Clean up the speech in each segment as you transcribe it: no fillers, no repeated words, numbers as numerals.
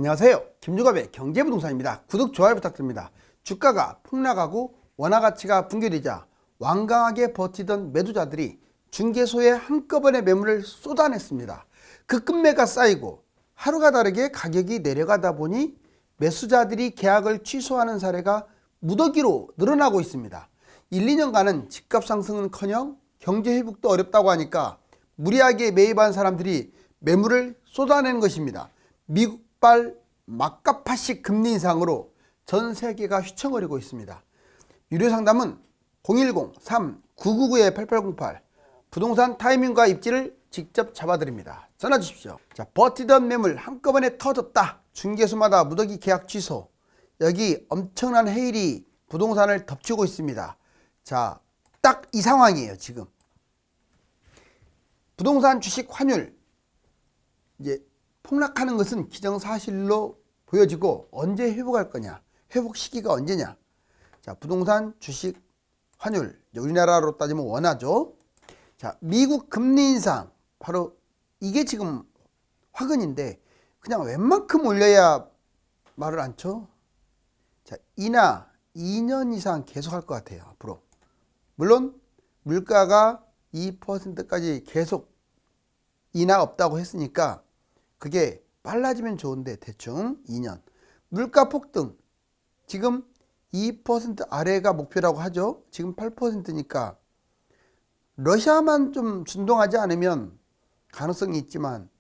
안녕하세요. 김주갑의 경제부동산입니다. 구독, 좋아요 부탁드립니다. 주가가 폭락하고 원화가치가 붕괴되자 완강하게 버티던 매도자들이 중개소에 한꺼번에 매물을 쏟아냈습니다. 그 급매가 쌓이고 하루가 다르게 가격이 내려가다 보니 매수자들이 계약을 취소하는 사례가 무더기로 늘어나고 있습니다. 1, 2년간은 집값 상승은커녕 경제 회복도 어렵다고 하니까 무리하게 매입한 사람들이 매물을 쏟아내는 것입니다. 미국발 막가파식 금리 인상으로 전 세계가 휘청거리고 있습니다. 유료 상담은 010-3999-8808 부동산 타이밍과 입지를 직접 잡아드립니다. 전화 주십시오. 자, 버티던 매물 한꺼번에 터졌다. 중개소마다 무더기 계약 취소. 여기 엄청난 헤일이 부동산을 덮치고 있습니다. 자, 딱 이 상황이에요. 지금 부동산 주식 환율 이제 폭락하는 것은 기정사실로 보여지고 언제 회복할 거냐, 회복 시기가 언제냐. 자, 부동산 주식 환율, 우리나라로 따지면 원화죠. 자, 미국 금리 인상, 바로 이게 지금 화근인데 그냥 웬만큼 올려야 말을 안 쳐. 자, 이나 2년 이상 계속 할 것 같아요. 앞으로 물론 물가가 2%까지 계속 인하 없다고 했으니까 그게 빨라지면 좋은데 대충 2년. 물가 폭등 지금 2% 아래가 목표라고 하죠. 지금 8%니까 러시아만 좀 준동하지 않으면 가능성이 있지만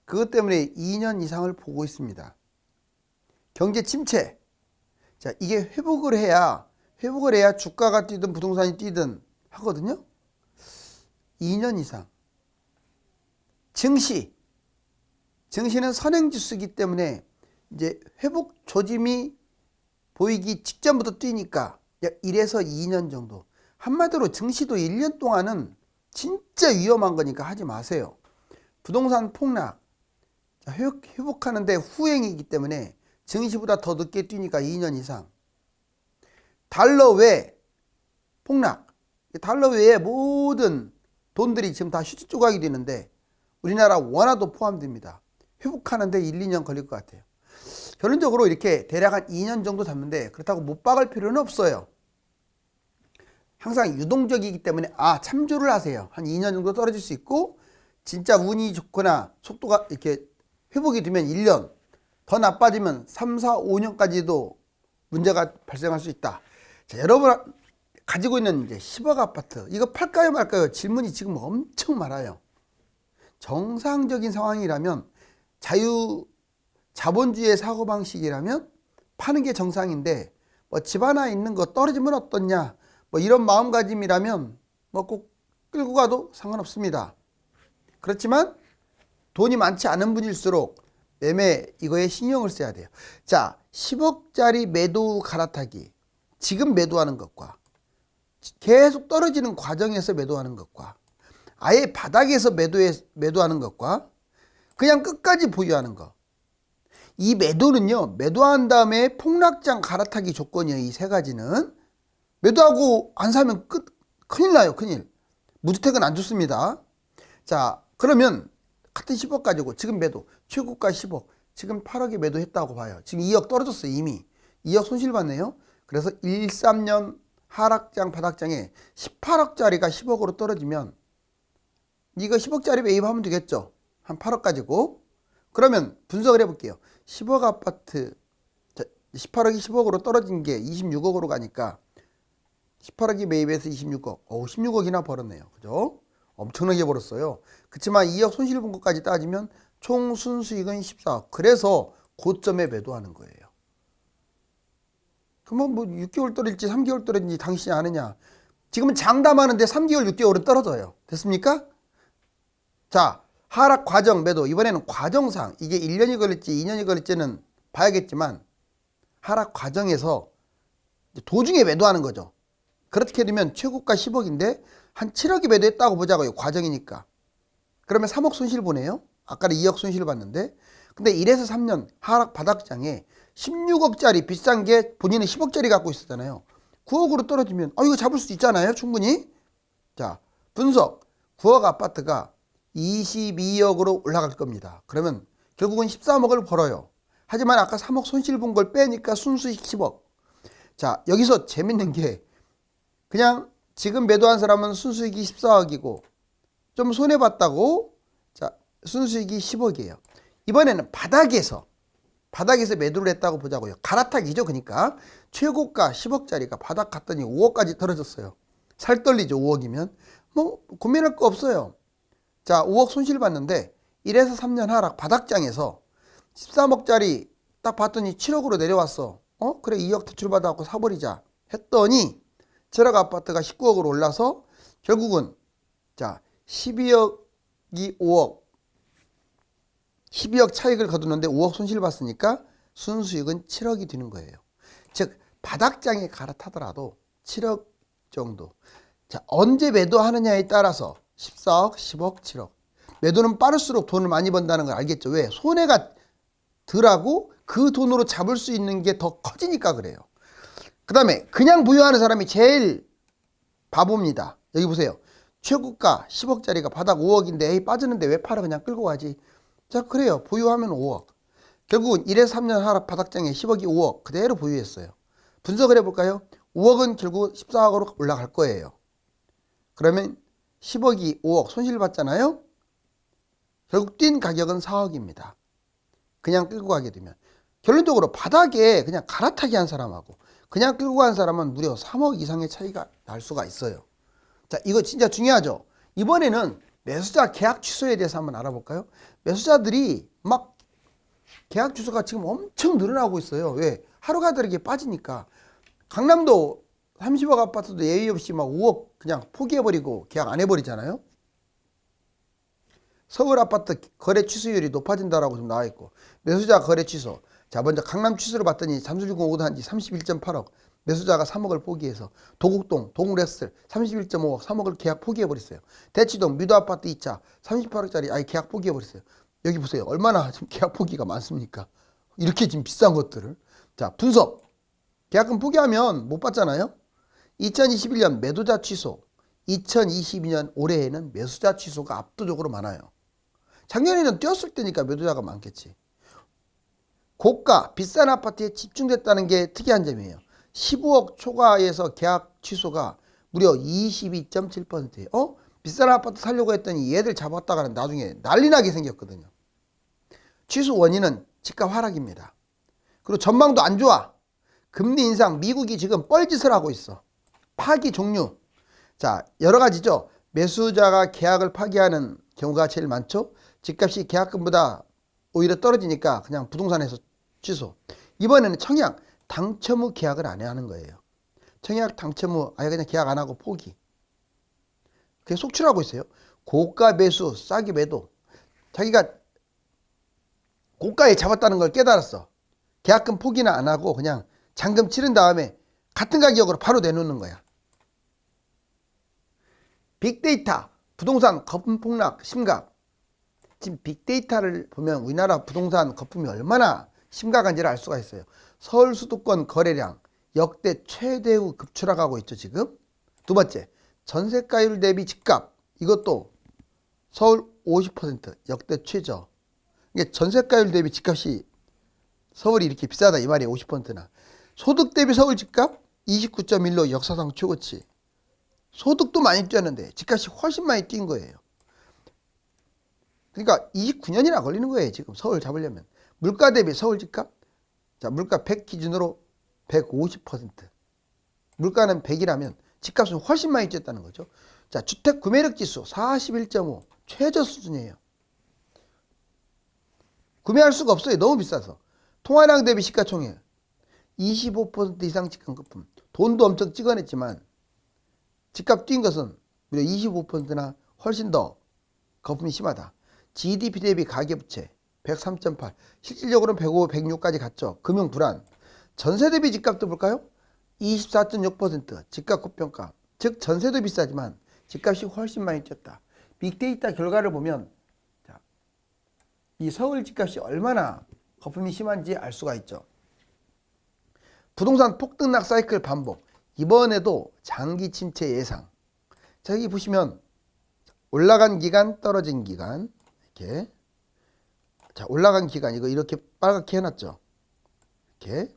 그것 때문에 2년 이상을 보고 있습니다. 경제 침체. 자, 이게 회복을 해야 주가가 뛰든 부동산이 뛰든 하거든요. 2년 이상. 증시는 선행지수이기 때문에 이제 회복 조짐이 보이기 직전부터 뛰니까 1에서 2년 정도. 한마디로 증시도 1년 동안은 진짜 위험한 거니까 하지 마세요. 부동산 폭락, 회복하는데 후행이기 때문에 증시보다 더 늦게 뛰니까 2년 이상. 달러 외 폭락, 달러 외에 모든 돈들이 지금 다 휴지 조각이 되는데 우리나라 원화도 포함됩니다. 회복하는데 1, 2년 걸릴 것 같아요. 결론적으로 이렇게 대략 한 2년 정도 잡는데 그렇다고 못 박을 필요는 없어요. 항상 유동적이기 때문에 참조를 하세요. 한 2년 정도 떨어질 수 있고 진짜 운이 좋거나 속도가 이렇게 회복이 되면 1년, 더 나빠지면 3, 4, 5년까지도 문제가 발생할 수 있다. 자, 여러분 가지고 있는 이제 10억 아파트 이거 팔까요 말까요? 질문이 지금 엄청 많아요. 정상적인 상황이라면 자본주의의 사고방식이라면 파는 게 정상인데 뭐 집 하나 있는 거 떨어지면 어떻냐 뭐 이런 마음가짐이라면 뭐 꼭 끌고 가도 상관없습니다. 그렇지만 돈이 많지 않은 분일수록 매매 이거에 신경을 써야 돼요. 자, 10억짜리 매도 갈아타기 지금 매도하는 것과 계속 떨어지는 과정에서 매도하는 것과 아예 바닥에서 매도하는 것과 그냥 끝까지 보유하는 것. 이 매도는요, 매도한 다음에 폭락장 갈아타기 조건이에요. 이 세 가지는. 매도하고 안 사면 큰일 나요. 큰일. 무주택은 안 좋습니다. 자, 그러면 같은 10억 가지고 지금 매도 최고가 10억 지금 8억에 매도했다고 봐요. 지금 2억 떨어졌어요. 이미 2억 손실받네요. 그래서 1, 3년 하락장 바닥장에 18억짜리가 10억으로 떨어지면 이거 10억짜리 매입하면 되겠죠. 한 8억 가지고. 그러면 분석을 해볼게요. 10억 아파트 18억이 10억으로 떨어진 게 26억으로 가니까 18억이 매입해서 26억 16억이나 벌었네요. 그죠? 엄청나게 벌었어요. 그렇지만 2억 손실 본 것까지 따지면 총 순수익은 14억. 그래서 고점에 매도하는 거예요. 그러면 뭐 6개월 떨어질지 3개월 떨어질지 당신이 아느냐. 지금은 장담하는데 3개월 6개월은 떨어져요. 됐습니까? 자, 하락 과정 매도. 이번에는 과정상 이게 1년이 걸릴지 2년이 걸릴지는 봐야겠지만 하락 과정에서 도중에 매도하는 거죠. 그렇게 되면 최고가 10억인데 한 7억이 매도했다고 보자고요. 과정이니까. 그러면 3억 손실 보네요. 아까는 2억 손실 봤는데. 근데 1에서 3년 하락 바닥장에 16억짜리 비싼 게 본인은 10억짜리 갖고 있었잖아요. 9억으로 떨어지면 이거 잡을 수 있잖아요. 충분히. 자, 분석. 9억 아파트가 22억으로 올라갈 겁니다. 그러면 결국은 13억을 벌어요. 하지만 아까 3억 손실 본 걸 빼니까 순수익 10억. 자, 여기서 재밌는 게 그냥 지금 매도한 사람은 순수익이 14억이고 좀 손해봤다고 자 순수익이 10억이에요. 이번에는 바닥에서 매도를 했다고 보자고요. 갈아타기죠. 그러니까 최고가 10억짜리가 바닥 갔더니 5억까지 떨어졌어요. 살 떨리죠. 5억이면 뭐 고민할 거 없어요. 자 5억 손실 봤는데 1에서 3년 하락 바닥장에서 13억짜리 딱 봤더니 7억으로 내려왔어. 그래 2억 대출받아갖고 사버리자 했더니 철학 아파트가 19억으로 올라서 결국은 자 12억이 5억 12억 차익을 거두는데 5억 손실 봤으니까 순수익은 7억이 되는 거예요. 즉 바닥장에 갈아타더라도 7억 정도. 자 언제 매도하느냐에 따라서 14억, 10억, 7억. 매도는 빠를수록 돈을 많이 번다는 걸 알겠죠. 왜? 손해가 덜하고 그 돈으로 잡을 수 있는 게 더 커지니까 그래요. 그 다음에 그냥 보유하는 사람이 제일 바보입니다. 여기 보세요. 최고가 10억짜리가 바닥 5억인데 에이 빠지는데 왜 팔아 그냥 끌고 가지. 자 그래요. 보유하면 5억. 결국은 1에서 3년 하락 바닥장에 10억이 5억 그대로 보유했어요. 분석을 해볼까요? 5억은 결국 14억으로 올라갈 거예요. 그러면 10억이 5억 손실 봤잖아요. 결국 뛴 가격은 4억입니다. 그냥 끌고 가게 되면. 결론적으로 바닥에 그냥 갈아타기 한 사람하고 그냥 끌고 간 사람은 무려 3억 이상의 차이가 날 수가 있어요. 자, 이거 진짜 중요하죠. 이번에는 매수자 계약 취소에 대해서 한번 알아볼까요? 매수자들이 막 계약 취소가 지금 엄청 늘어나고 있어요. 왜? 하루가 다르게 빠지니까. 강남도 30억 아파트도 예의 없이 막 5억 그냥 포기해버리고 계약 안 해버리잖아요. 서울 아파트 거래 취소율이 높아진다라고 좀 나와 있고 매수자 거래 취소. 자 먼저 강남 취소를 봤더니 잠수주공 5단지 31.8억 매수자가 3억을 포기해서 도곡동 동래슬 31.5억 3억을 계약 포기해버렸어요. 대치동 미도아파트 2차 38억짜리 아예 계약 포기해버렸어요. 여기 보세요. 얼마나 지금 계약 포기가 많습니까? 이렇게 지금 비싼 것들을. 자 분석. 계약금 포기하면 못 받잖아요. 2021년 매도자 취소 2022년 올해에는 매수자 취소가 압도적으로 많아요. 작년에는 뛰었을 때니까 매도자가 많겠지. 고가 비싼 아파트에 집중됐다는 게 특이한 점이에요. 15억 초과에서 계약 취소가 무려 22.7%예요. 비싼 아파트 살려고 했더니 얘들 잡았다가는 나중에 난리나게 생겼거든요. 취소 원인은 집값 하락입니다. 그리고 전망도 안 좋아. 금리 인상 미국이 지금 뻘짓을 하고 있어. 파기 종류. 자 여러 가지죠. 매수자가 계약을 파기하는 경우가 제일 많죠. 집값이 계약금보다 오히려 떨어지니까 그냥 부동산에서 취소. 이번에는 청약 당첨 후 계약을 안 하는 거예요. 청약 당첨 후 아예 그냥 계약 안 하고 포기. 그게 속출하고 있어요. 고가 매수 싸게 매도. 자기가 고가에 잡았다는 걸 깨달았어. 계약금 포기는 안 하고 그냥 잔금 치른 다음에 같은 가격으로 바로 내놓는 거야. 빅데이터 부동산 거품 폭락 심각. 지금 빅데이터를 보면 우리나라 부동산 거품이 얼마나 심각한지를 알 수가 있어요. 서울 수도권 거래량 역대 최대로 급추락하고 있죠. 지금 두 번째 전세가율 대비 집값 이것도 서울 50% 역대 최저. 이게 전세가율 대비 집값이 서울이 이렇게 비싸다 이 말이에요. 50%나. 소득 대비 서울 집값 29.1로 역사상 최고치. 소득도 많이 뛰었는데 집값이 훨씬 많이 뛴 거예요. 그러니까 29년이나 걸리는 거예요. 지금 서울 잡으려면. 물가 대비 서울 집값. 자, 물가 100 기준으로 150%. 물가는 100이라면 집값은 훨씬 많이 뛰었다는 거죠. 자, 주택 구매력 지수 41.5 최저 수준이에요. 구매할 수가 없어요. 너무 비싸서. 통화량 대비 시가총액 25% 이상 집값 거품. 돈도 엄청 찍어냈지만 집값 뛴 것은 무려 25%나 훨씬 더 거품이 심하다. GDP 대비 가계부채 103.8 실질적으로는 105, 106까지 갔죠. 금융 불안. 전세 대비 집값도 볼까요? 24.6% 집값 고평가. 즉 전세도 비싸지만 집값이 훨씬 많이 뛰었다. 빅데이터 결과를 보면 이 서울 집값이 얼마나 거품이 심한지 알 수가 있죠. 부동산 폭등락 사이클 반복. 이번에도 장기 침체 예상. 자 여기 보시면 올라간 기간 떨어진 기간 이렇게 자, 올라간 기간 이거 이렇게 빨갛게 해놨죠. 이렇게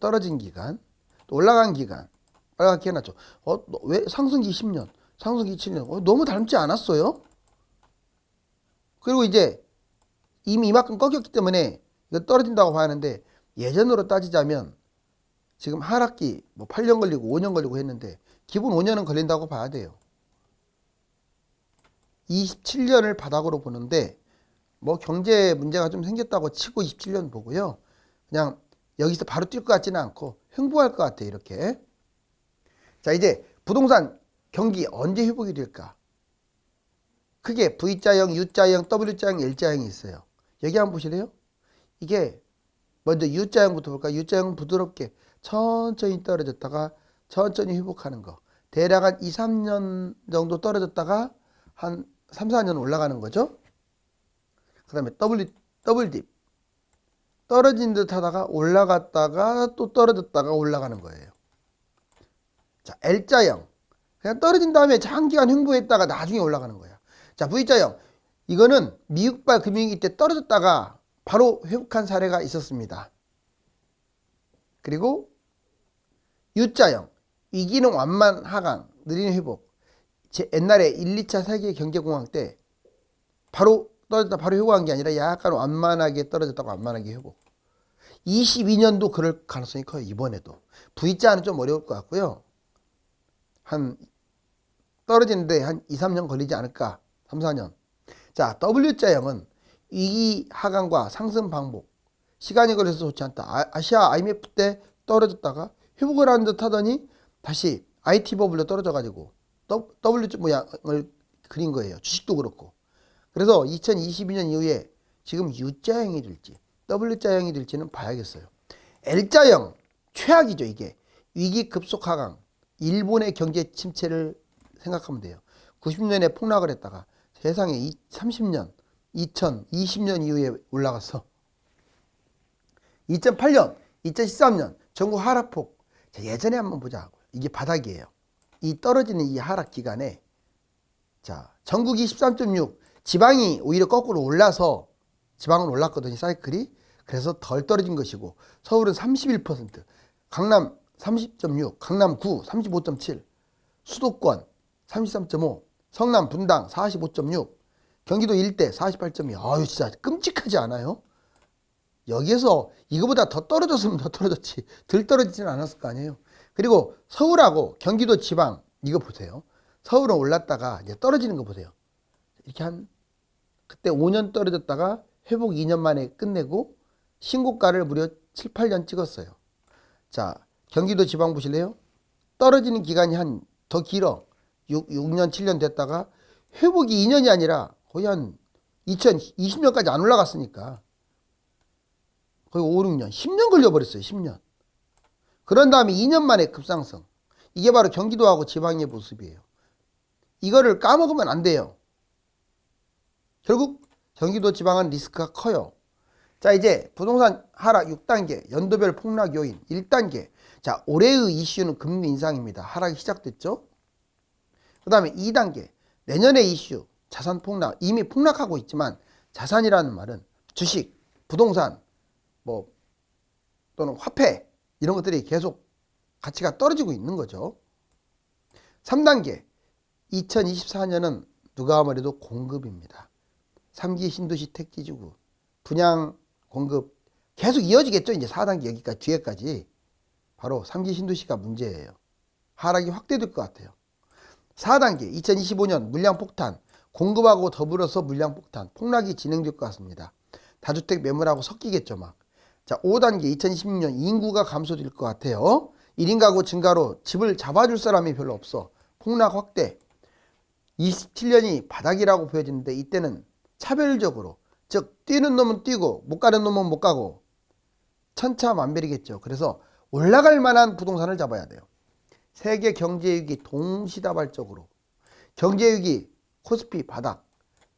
떨어진 기간, 또 올라간 기간 빨갛게 해놨죠. 왜 상승기 10년, 상승기 7년 너무 닮지 않았어요? 그리고 이제 이미 이만큼 꺾였기 때문에 이거 떨어진다고 봐야 하는데 예전으로 따지자면 지금 하락기 뭐 8년 걸리고 5년 걸리고 했는데 기본 5년은 걸린다고 봐야 돼요. 27년을 바닥으로 보는데 뭐 경제 문제가 좀 생겼다고 치고 27년 보고요. 그냥 여기서 바로 뛸 것 같지는 않고 횡보할 것 같아요. 이렇게. 자, 이제 부동산 경기 언제 회복이 될까? 크게 V자형, U자형, W자형, L자형이 있어요. 여기 한번 보실래요? 이게 먼저 U자형부터 볼까요? U자형은 부드럽게 천천히 떨어졌다가 천천히 회복하는 거. 대략 한 2, 3년 정도 떨어졌다가 한 3, 4년 올라가는 거죠. 그 다음에 더블딥. 떨어진 듯 하다가 올라갔다가 또 떨어졌다가 올라가는 거예요. 자, L자형. 그냥 떨어진 다음에 장기간 횡보했다가 나중에 올라가는 거야. 자, V자형. 이거는 미국발 금융위기 때 떨어졌다가 바로 회복한 사례가 있었습니다. 그리고 U자형. 위기는 완만 하강, 느린 회복. 옛날에 1, 2차 세계 경제공황 때 바로 떨어졌다 바로 회복한 게 아니라 약간 완만하게 떨어졌다가 완만하게 회복. 22년도 그럴 가능성이 커요. 이번에도. V자는 좀 어려울 것 같고요. 한 떨어지는데 한 2, 3년 걸리지 않을까. 3, 4년. 자, W자형은 위기 하강과 상승 반복. 시간이 걸려서 좋지 않다. 아시아 IMF 때 떨어졌다가 회복을 하는 듯 하더니 다시 IT 버블로 떨어져가지고 W 모양을 그린 거예요. 주식도 그렇고. 그래서 2022년 이후에 지금 U자형이 될지 W자형이 될지는 봐야겠어요. L자형 최악이죠. 이게 위기 급속 하강, 일본의 경제 침체를 생각하면 돼요. 90년에 폭락을 했다가 세상에 30년 2020년 이후에 올라갔어. 2008년 2013년 전국 하락폭. 자, 예전에 한번 보자. 이게 바닥이에요. 이 떨어지는 이 하락 기간에 자, 전국이 13.6, 지방이 오히려 거꾸로 올라서 지방은 올랐거든요. 사이클이. 그래서 덜 떨어진 것이고 서울은 31%, 강남 30.6, 강남 9, 35.7, 수도권 33.5, 성남 분당 45.6, 경기도 일대 48.2. 아유, 진짜 끔찍하지 않아요? 여기에서 이거보다 더 떨어졌으면 더 떨어졌지. 덜 떨어지지는 않았을 거 아니에요. 그리고 서울하고 경기도 지방 이거 보세요. 서울은 올랐다가 이제 떨어지는 거 보세요. 이렇게 그때 5년 떨어졌다가 회복 2년 만에 끝내고 신고가를 무려 7, 8년 찍었어요. 자, 경기도 지방 보실래요? 떨어지는 기간이 더 길어. 6년, 7년 됐다가 회복이 2년이 아니라 거의 한 2020년까지 안 올라갔으니까 거의 5, 6년, 10년 걸려버렸어요. 10년. 그런 다음에 2년 만에 급상승. 이게 바로 경기도하고 지방의 모습이에요. 이거를 까먹으면 안 돼요. 결국 경기도 지방은 리스크가 커요. 자, 이제 부동산 하락 6단계, 연도별 폭락 요인 1단계. 자, 올해의 이슈는 금리 인상입니다. 하락이 시작됐죠. 그 다음에 2단계, 내년의 이슈, 자산 폭락. 이미 폭락하고 있지만 자산이라는 말은 주식, 부동산, 또는 화폐 이런 것들이 계속 가치가 떨어지고 있는 거죠. 3단계, 2024년은 누가 아무래도 공급입니다. 3기 신도시 택지지구, 분양 공급 계속 이어지겠죠. 이제 4단계 여기까지 뒤에까지 바로 3기 신도시가 문제예요. 하락이 확대될 것 같아요. 4단계 2025년 물량 폭탄, 공급하고 더불어서 물량 폭탄, 폭락이 진행될 것 같습니다. 다주택 매물하고 섞이겠죠 막. 자, 5단계 2026년 인구가 감소될 것 같아요. 1인 가구 증가로 집을 잡아줄 사람이 별로 없어. 폭락 확대. 27년이 바닥이라고 보여지는데 이때는 차별적으로, 즉 뛰는 놈은 뛰고 못 가는 놈은 못 가고 천차만별이겠죠. 그래서 올라갈 만한 부동산을 잡아야 돼요. 세계 경제위기 동시다발적으로. 경제위기 코스피 바닥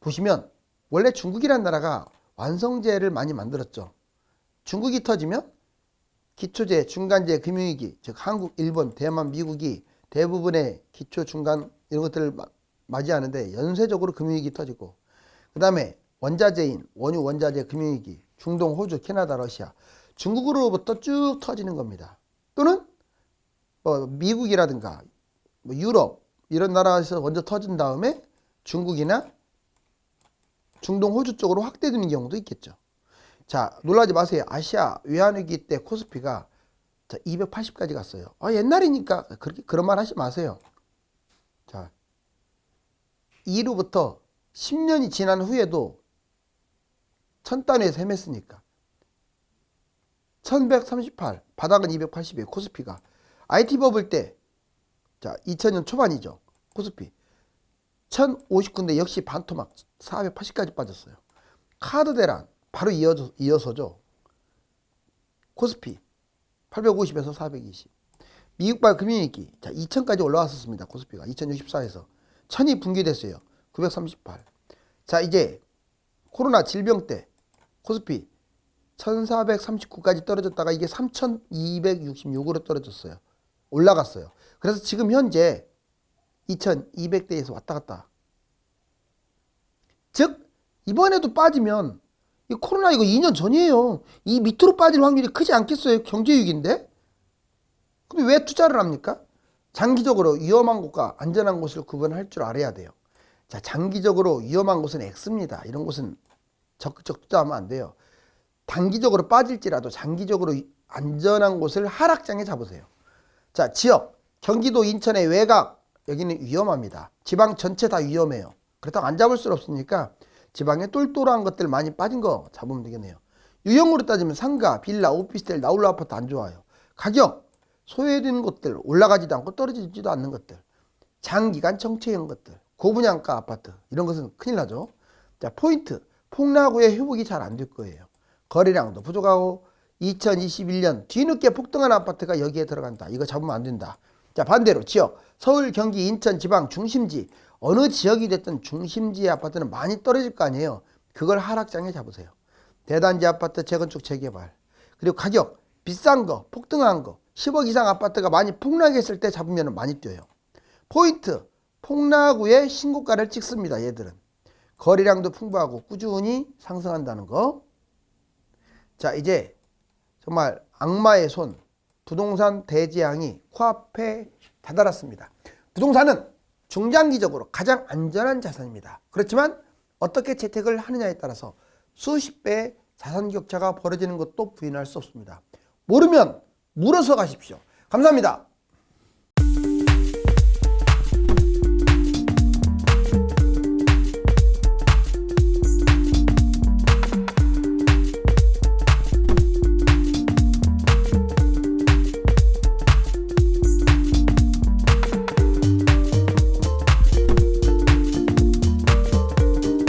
보시면 원래 중국이라는 나라가 완성제를 많이 만들었죠. 중국이 터지면 기초제, 중간제, 금융위기, 즉 한국, 일본, 대만, 미국이 대부분의 기초, 중간 이런 것들을 맞이하는데 연쇄적으로 금융위기 터지고, 그 다음에 원자재인 원유, 원자재, 금융위기, 중동, 호주, 캐나다, 러시아, 중국으로부터 쭉 터지는 겁니다. 또는 미국이라든가 유럽 이런 나라에서 먼저 터진 다음에 중국이나 중동, 호주 쪽으로 확대되는 경우도 있겠죠. 자, 놀라지 마세요. 아시아 외환위기 때 코스피가 280까지 갔어요. 옛날이니까 그런 말 하지 마세요. 자, 이후부터 10년이 지난 후에도 1000단위에서 헤맸으니까 1138, 바닥은 280이에요. 코스피가. IT 버블 때, 자, 2000년 초반이죠. 코스피. 1059인데 역시 반토막 480까지 빠졌어요. 카드 대란 바로 이어서죠. 코스피 850에서 420. 미국발 금융위기, 자, 2000까지 올라왔었습니다. 코스피가 2064에서 1000이 붕괴됐어요. 938. 자, 이제 코로나 질병 때 코스피 1439까지 떨어졌다가 이게 3266으로 떨어졌어요. 올라갔어요. 그래서 지금 현재 2200대에서 왔다 갔다. 즉 이번에도 빠지면 이 코로나 이거 2년 전이에요. 이 밑으로 빠질 확률이 크지 않겠어요? 경제위기인데. 근데 왜 투자를 합니까? 장기적으로 위험한 곳과 안전한 곳을 구분할 줄 알아야 돼요. 자, 장기적으로 위험한 곳은 X입니다. 이런 곳은 적극적 투자하면 안 돼요. 단기적으로 빠질지라도 장기적으로 안전한 곳을 하락장에 잡으세요. 자, 지역 경기도 인천의 외곽 여기는 위험합니다. 지방 전체 다 위험해요. 그렇다고 안 잡을 수 없으니까 지방에 똘똘한 것들 많이 빠진 거 잡으면 되겠네요. 유형으로 따지면 상가, 빌라, 오피스텔, 나홀로 아파트 안 좋아요. 가격 소외되는 곳들, 올라가지도 않고 떨어지지도 않는 것들, 장기간 정체형 것들, 고분양가 아파트 이런 것은 큰일 나죠. 자, 포인트 폭락 후에 회복이 잘 안 될 거예요. 거래량도 부족하고 2021년 뒤늦게 폭등한 아파트가 여기에 들어간다. 이거 잡으면 안 된다. 자, 반대로 지역 서울, 경기, 인천, 지방, 중심지 어느 지역이 됐든 중심지의 아파트는 많이 떨어질 거 아니에요. 그걸 하락장에 잡으세요. 대단지 아파트 재건축 재개발 그리고 가격 비싼 거 폭등한 거 10억 이상 아파트가 많이 폭락했을 때 잡으면 많이 뛰어요. 포인트 폭락 후에 신고가를 찍습니다. 얘들은 거래량도 풍부하고 꾸준히 상승한다는 거. 자, 이제 정말 악마의 손 부동산 대재앙이 코앞에 다다랐습니다. 부동산은 중장기적으로 가장 안전한 자산입니다. 그렇지만 어떻게 채택을 하느냐에 따라서 수십 배의 자산 격차가 벌어지는 것도 부인할 수 없습니다. 모르면 물어서 가십시오. 감사합니다.